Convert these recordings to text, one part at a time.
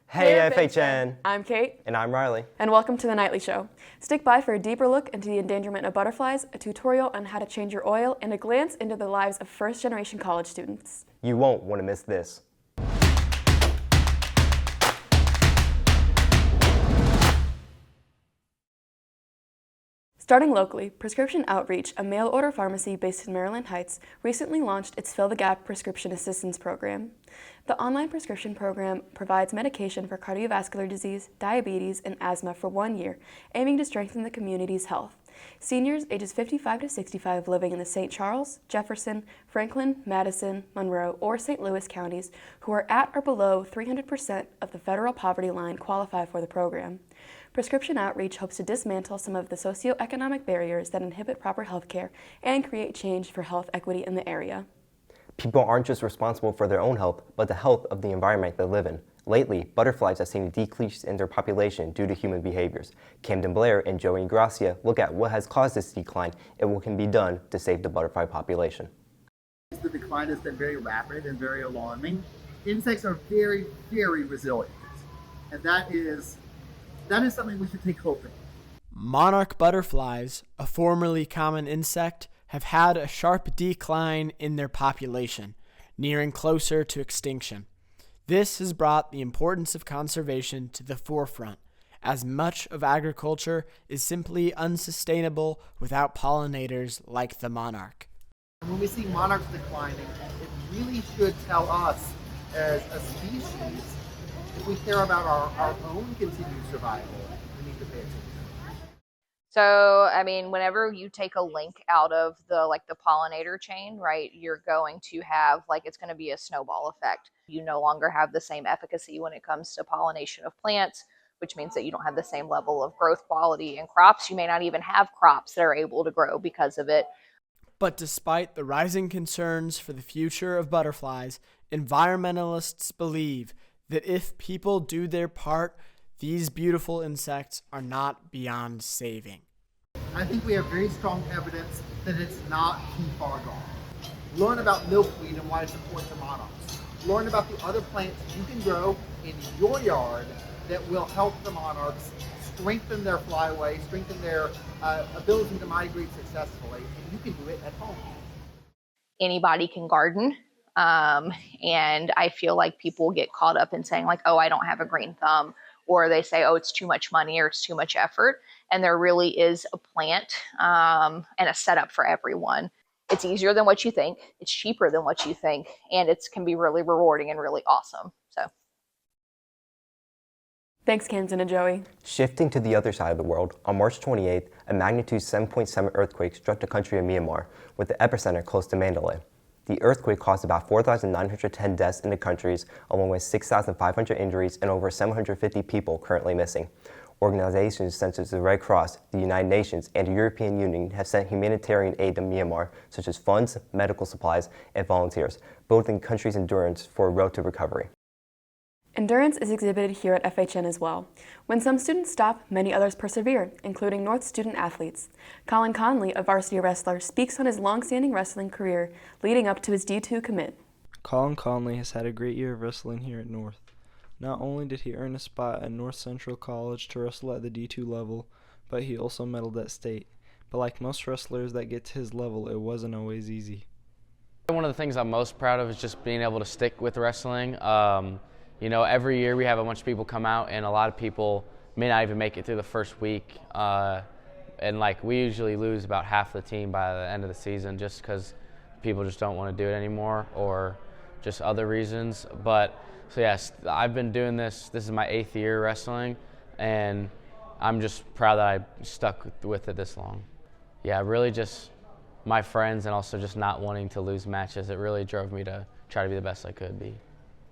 Hey FHN! I'm Kate. And I'm Riley. And welcome to The Nightly Show. Stick by for a deeper look into the endangerment of butterflies, a tutorial on how to change your oil, and a glance into the lives of first-generation college students. You won't want to miss this. Starting locally, Prescription Outreach, a mail-order pharmacy based in Maryland Heights, recently launched its Fill the Gap Prescription Assistance Program. The online prescription program provides medication for cardiovascular disease, diabetes, and asthma for 1 year, aiming to strengthen the community's health. Seniors ages 55 to 65 living in the St. Charles, Jefferson, Franklin, Madison, Monroe, or St. Louis counties who are at or below 300% of the federal poverty line qualify for the program. Prescription Outreach hopes to dismantle some of the socioeconomic barriers that inhibit proper health care and create change for health equity in the area. People aren't just responsible for their own health, but the health of the environment they live in. Lately, butterflies have seen a decrease in their population due to human behaviors. Camden, Blair, and Joey Ingracia look at what has caused this decline and what can be done to save the butterfly population. The decline has been very rapid and very alarming. Insects are very, very resilient, and that is something we should take hope in. Monarch butterflies, a formerly common insect, have had a sharp decline in their population, nearing closer to extinction. This has brought the importance of conservation to the forefront, as much of agriculture is simply unsustainable without pollinators like the monarch. When we see monarchs declining, it really should tell us as a species, if we care about our own continued survival, we need to pay attention. So, I mean, whenever you take a link out of the pollinator chain, right, you're going to have, it's going to be a snowball effect. You no longer have the same efficacy when it comes to pollination of plants, which means that you don't have the same level of growth quality in crops. You may not even have crops that are able to grow because of it. But despite the rising concerns for the future of butterflies, environmentalists believe that if people do their part, these beautiful insects are not beyond saving. I think we have very strong evidence that it's not too far gone. Learn about milkweed and why it's important to monarchs. Learn about the other plants you can grow in your yard that will help the monarchs strengthen their flyway, strengthen their ability to migrate successfully, and you can do it at home. Anybody can garden. And I feel like people get caught up in saying oh, I don't have a green thumb, or they say, oh, it's too much money or it's too much effort. And there really is a plant and a setup for everyone. It's easier than what you think. It's cheaper than what you think. And it can be really rewarding and really awesome. So. Thanks, Camden and Joey. Shifting to the other side of the world, on March 28th, a magnitude 7.7 earthquake struck the country of Myanmar, with the epicenter close to Mandalay. The earthquake caused about 4,910 deaths in the countries, along with 6,500 injuries and over 750 people currently missing. Organizations such as the Red Cross, the United Nations, and the European Union have sent humanitarian aid to Myanmar, such as funds, medical supplies, and volunteers, building the country's endurance for a road to recovery. Endurance is exhibited here at FHN as well. When some students stop, many others persevere, including North student athletes. Colin Conley, a varsity wrestler, speaks on his long-standing wrestling career leading up to his D2 commit. Colin Conley has had a great year of wrestling here at North. Not only did he earn a spot at North Central College to wrestle at the D2 level, but he also medaled at state. But like most wrestlers that get to his level, it wasn't always easy. One of the things I'm most proud of is just being able to stick with wrestling. Every year we have a bunch of people come out, and a lot of people may not even make it through the first week. We usually lose about half the team by the end of the season just because people just don't want to do it anymore or just other reasons. But so yes, I've been doing this. This is my 8th year wrestling, and I'm just proud that I stuck with it this long. Yeah, really just my friends and also just not wanting to lose matches. It really drove me to try to be the best I could be.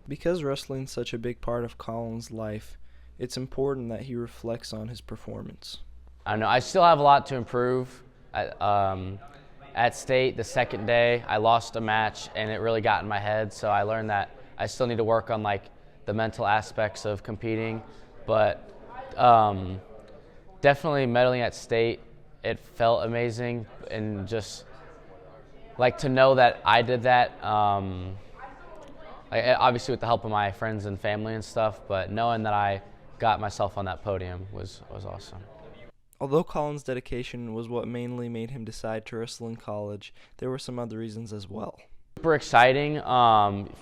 Because wrestling's such a big part of Colin's life, it's important that he reflects on his performance. I know I still have a lot to improve. At state, the second day, I lost a match, and it really got in my head, so I learned that I still need to work on the mental aspects of competing. But definitely medaling at state, it felt amazing, and just to know that I did that obviously with the help of my friends and family and stuff, but knowing that I got myself on that podium was awesome. Although Collin's dedication was what mainly made him decide to wrestle in college, there were some other reasons as well. Super exciting,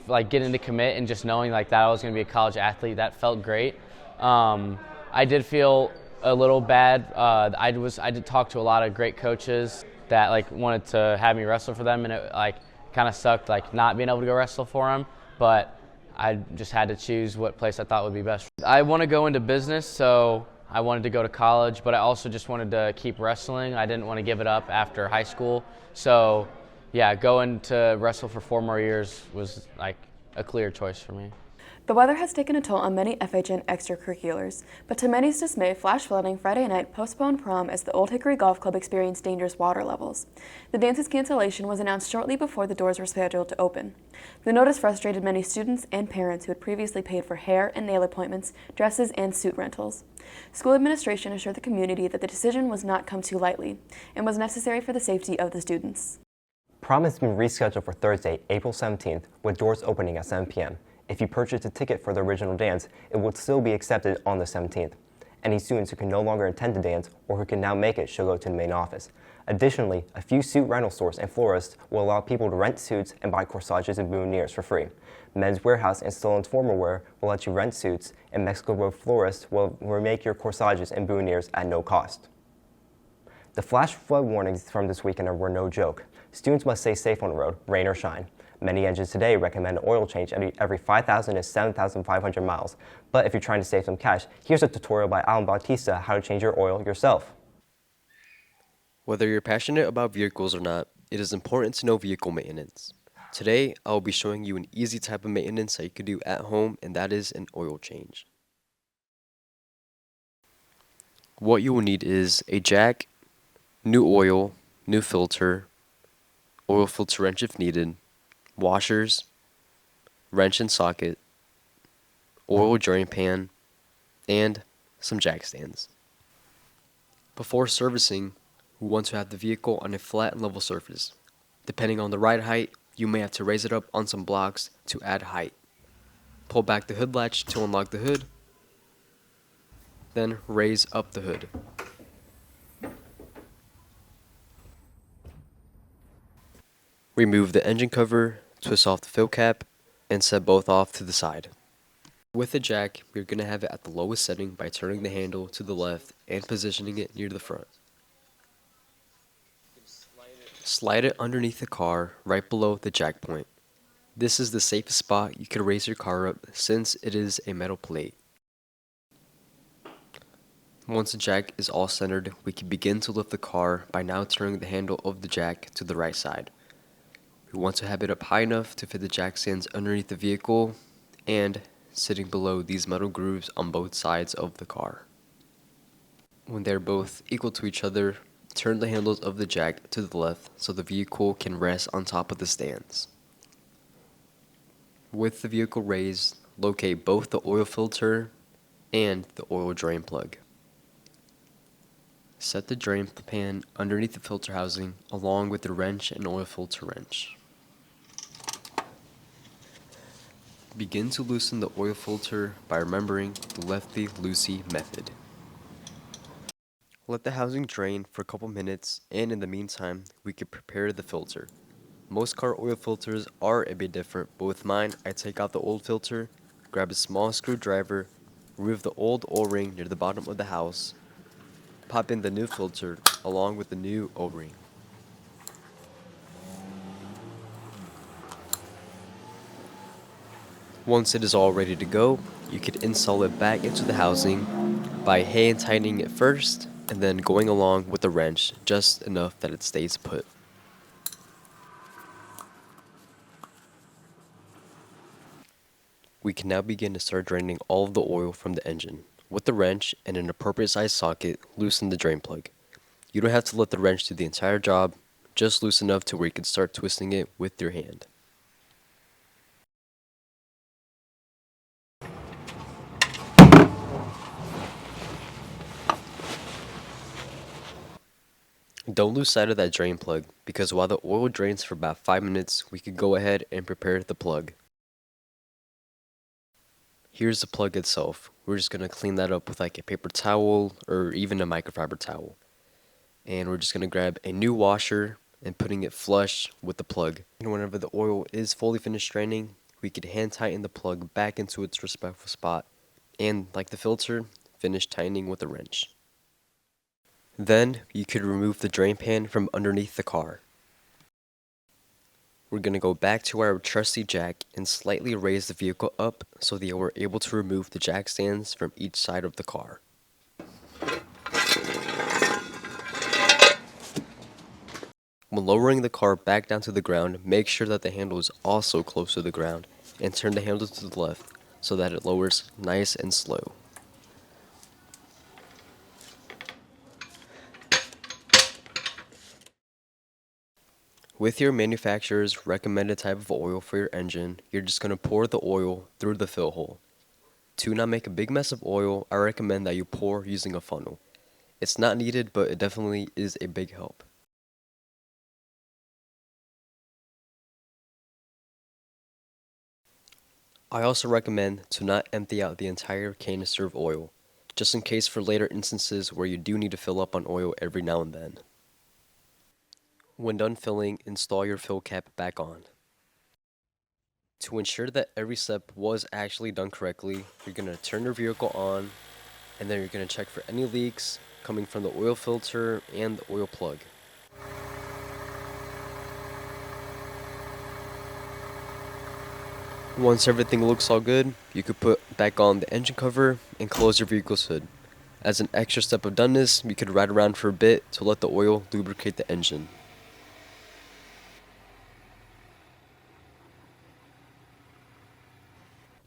like getting to commit and just knowing like that I was going to be a college athlete, that felt great. I did feel a little bad. I did talk to a lot of great coaches that like wanted to have me wrestle for them, and it like kind of sucked like not being able to go wrestle for them, but I just had to choose what place I thought would be best. I want to go into business, so I wanted to go to college, but I also just wanted to keep wrestling. I didn't want to give it up after high school. So yeah, going to wrestle for 4 more years was like a clear choice for me. The weather has taken a toll on many FHN extracurriculars, but to many's dismay, flash flooding Friday night postponed prom as the Old Hickory Golf Club experienced dangerous water levels. The dance's cancellation was announced shortly before the doors were scheduled to open. The notice frustrated many students and parents who had previously paid for hair and nail appointments, dresses, and suit rentals. School administration assured the community that the decision was not come too lightly and was necessary for the safety of the students. Prom has been rescheduled for Thursday, April 17th, with doors opening at 7 p.m. If you purchased a ticket for the original dance, it would still be accepted on the 17th. Any students who can no longer attend the dance or who can now make it should go to the main office. Additionally, a few suit rental stores and florists will allow people to rent suits and buy corsages and boutonnieres for free. Men's Warehouse and Stolen's Formal Wear will let you rent suits, and Mexico Road florists will remake your corsages and boutonnieres at no cost. The flash flood warnings from this weekend were no joke. Students must stay safe on the road, rain or shine. Many engines today recommend an oil change every 5,000 to 7,500 miles. But if you're trying to save some cash, here's a tutorial by Alan Bautista how to change your oil yourself. Whether you're passionate about vehicles or not, it is important to know vehicle maintenance. Today, I will be showing you an easy type of maintenance that you can do at home, and that is an oil change. What you will need is a jack, new oil, new filter, oil filter wrench if needed, washers, wrench and socket, oil drain pan, and some jack stands. Before servicing, we want to have the vehicle on a flat and level surface. Depending on the ride height, you may have to raise it up on some blocks to add height. Pull back the hood latch to unlock the hood, then raise up the hood. Remove the engine cover, twist off the fill cap, and set both off to the side. With the jack, we're going to have it at the lowest setting by turning the handle to the left and positioning it near the front. Slide it underneath the car right below the jack point. This is the safest spot you can raise your car up since it is a metal plate. Once the jack is all centered, we can begin to lift the car by now turning the handle of the jack to the right side. We want to have it up high enough to fit the jack stands underneath the vehicle and sitting below these metal grooves on both sides of the car. When they're both equal to each other, turn the handles of the jack to the left so the vehicle can rest on top of the stands. With the vehicle raised, locate both the oil filter and the oil drain plug. Set the drain pan underneath the filter housing along with the wrench and oil filter wrench. Begin to loosen the oil filter by remembering the lefty-loosey method. Let the housing drain for a couple minutes, and in the meantime, we can prepare the filter. Most car oil filters are a bit different, but with mine, I take out the old filter, grab a small screwdriver, remove the old O-ring near the bottom of the house, pop in the new filter along with the new O-ring. Once it is all ready to go, you can install it back into the housing by hand tightening it first and then going along with the wrench just enough that it stays put. We can now begin to start draining all of the oil from the engine. With the wrench and an appropriate size socket, loosen the drain plug. You don't have to let the wrench do the entire job, just loose enough to where you can start twisting it with your hand. Don't lose sight of that drain plug, because while the oil drains for about 5 minutes, we could go ahead and prepare the plug. Here's the plug itself. We're just going to clean that up with like a paper towel or even a microfiber towel. And we're just going to grab a new washer and putting it flush with the plug. And whenever the oil is fully finished draining, we could hand tighten the plug back into its respectful spot. And like the filter, finish tightening with a wrench. Then you could remove the drain pan from underneath the car. We're going to go back to our trusty jack and slightly raise the vehicle up so that we're able to remove the jack stands from each side of the car. When lowering the car back down to the ground, make sure that the handle is also close to the ground and turn the handle to the left so that it lowers nice and slow. With your manufacturer's recommended type of oil for your engine, you're just going to pour the oil through the fill hole. To not make a big mess of oil, I recommend that you pour using a funnel. It's not needed, but it definitely is a big help. I also recommend to not empty out the entire canister of oil, just in case for later instances where you do need to fill up on oil every now and then. When done filling, install your fill cap back on. To ensure that every step was actually done correctly, you're going to turn your vehicle on, and then you're going to check for any leaks coming from the oil filter and the oil plug. Once everything looks all good, you could put back on the engine cover and close your vehicle's hood. As an extra step of doneness, you could ride around for a bit to let the oil lubricate the engine.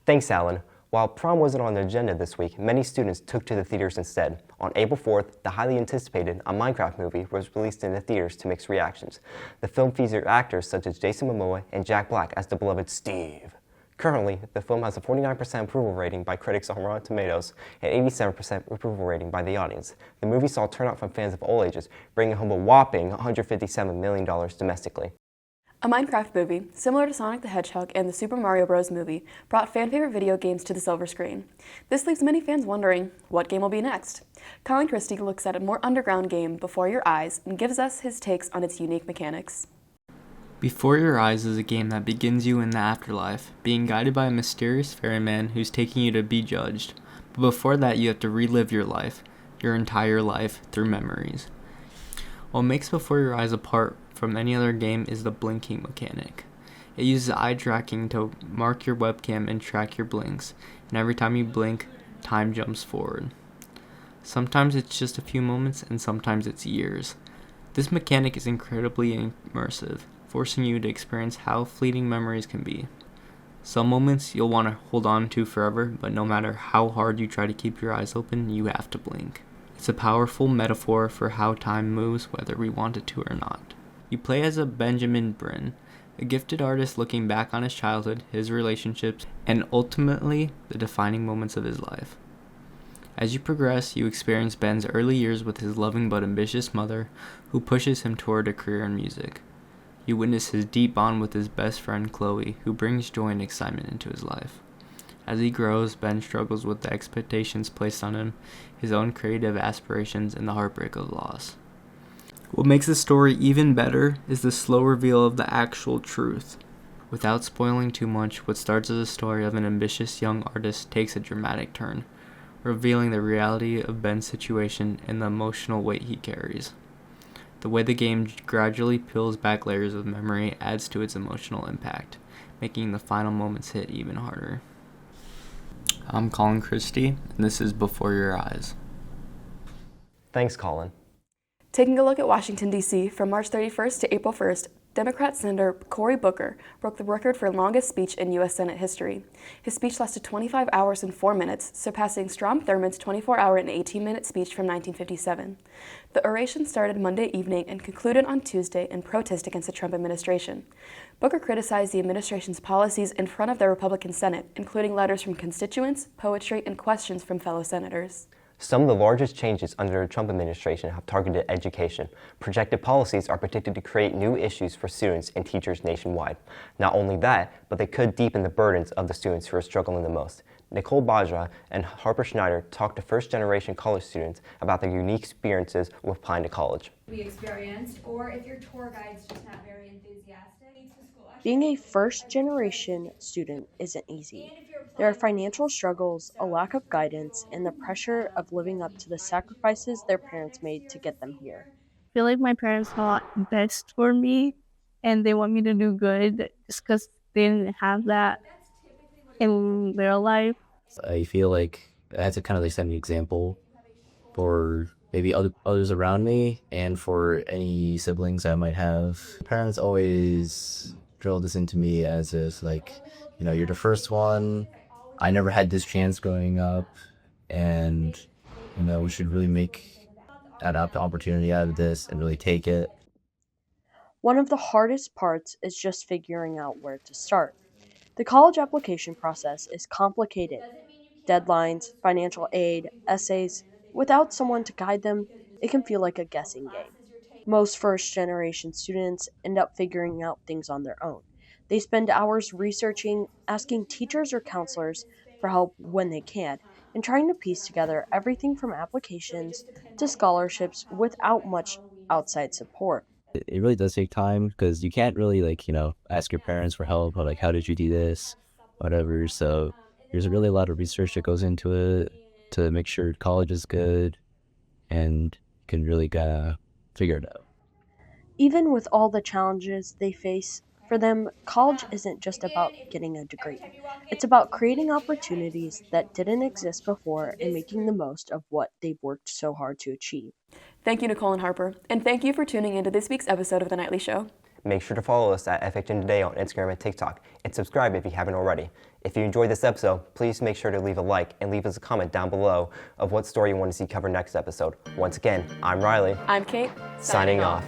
Thanks, Alan. While prom wasn't on the agenda this week, many students took to the theaters instead. On April 4th, the highly anticipated A Minecraft movie was released in the theaters to mixed reactions. The film featured actors such as Jason Momoa and Jack Black as the beloved Steve. Currently, the film has a 49% approval rating by critics on Rotten Tomatoes and 87% approval rating by the audience. The movie saw turnout from fans of all ages, bringing home a whopping $157 million domestically. A Minecraft movie, similar to Sonic the Hedgehog and the Super Mario Bros. Movie, brought fan-favorite video games to the silver screen. This leaves many fans wondering, what game will be next? Collin Christie looks at a more underground game, Before Your Eyes, and gives us his takes on its unique mechanics. Before Your Eyes is a game that begins you in the afterlife, being guided by a mysterious ferryman who's taking you to be judged. But before that, you have to relive your life, your entire life, through memories. What makes Before Your Eyes apart from any other game is the blinking mechanic. It uses eye tracking to mark your webcam and track your blinks, and every time you blink, time jumps forward. Sometimes it's just a few moments, and sometimes it's years. This mechanic is incredibly immersive, forcing you to experience how fleeting memories can be. Some moments you'll want to hold on to forever, but no matter how hard you try to keep your eyes open, you have to blink. It's a powerful metaphor for how time moves whether we want it to or not. You play as a Benjamin Bryn, a gifted artist looking back on his childhood, his relationships, and ultimately the defining moments of his life. As you progress, you experience Ben's early years with his loving but ambitious mother, who pushes him toward a career in music. You witness his deep bond with his best friend Chloe, who brings joy and excitement into his life. As he grows, Ben struggles with the expectations placed on him, his own creative aspirations, and the heartbreak of loss. What makes the story even better is the slow reveal of the actual truth. Without spoiling too much, what starts as a story of an ambitious young artist takes a dramatic turn, revealing the reality of Ben's situation and the emotional weight he carries. The way the game gradually peels back layers of memory adds to its emotional impact, making the final moments hit even harder. I'm Collin Christie, and this is Before Your Eyes. Thanks, Colin. Taking a look at Washington, D.C., from March 31st to April 1st, Democrat Senator Cory Booker broke the record for longest speech in U.S. Senate history. His speech lasted 25 hours and 4 minutes, surpassing Strom Thurmond's 24-hour and 18-minute speech from 1957. The oration started Monday evening and concluded on Tuesday in protest against the Trump administration. Booker criticized the administration's policies in front of the Republican Senate, including letters from constituents, poetry, and questions from fellow senators. Some of the largest changes under the Trump administration have targeted education. Projected policies are predicted to create new issues for students and teachers nationwide. Not only that, but they could deepen the burdens of the students who are struggling the most. Nicole, Badra, and Harper Schneider talked to first-generation college students about their unique experiences with applying to college. We experienced, or if your tour guide's just not very enthusiastic. Being a first-generation student isn't easy. There are financial struggles, a lack of guidance, and the pressure of living up to the sacrifices their parents made to get them here. I feel like my parents want best for me, and they want me to do good just because they didn't have that in their life. I feel like I had to kind of set an example for maybe others around me and for any siblings I might have. Parents always drilled this into me as if, you're the first one. I never had this chance growing up, and, we should really make an opportunity out of this and really take it. One of the hardest parts is just figuring out where to start. The college application process is complicated. Deadlines, financial aid, essays. Without someone to guide them, it can feel like a guessing game. Most first-generation students end up figuring out things on their own. They spend hours researching, asking teachers or counselors for help when they can, and trying to piece together everything from applications to scholarships without much outside support. It really does take time because you can't really ask your parents for help or how did you do this, whatever. So there's really a lot of research that goes into it to make sure college is good and you can really figure it out. Even with all the challenges they face, for them, college isn't just about getting a degree. It's about creating opportunities that didn't exist before and making the most of what they've worked so hard to achieve. Thank you, Nicole and Harper, and thank you for tuning into this week's episode of The Nightly Show. Make sure to follow us at FHNtoday on Instagram and TikTok, and subscribe if you haven't already. If you enjoyed this episode, please make sure to leave a like and leave us a comment down below of what story you want to see covered next episode. Once again, I'm Riley. I'm Kate. Signing off.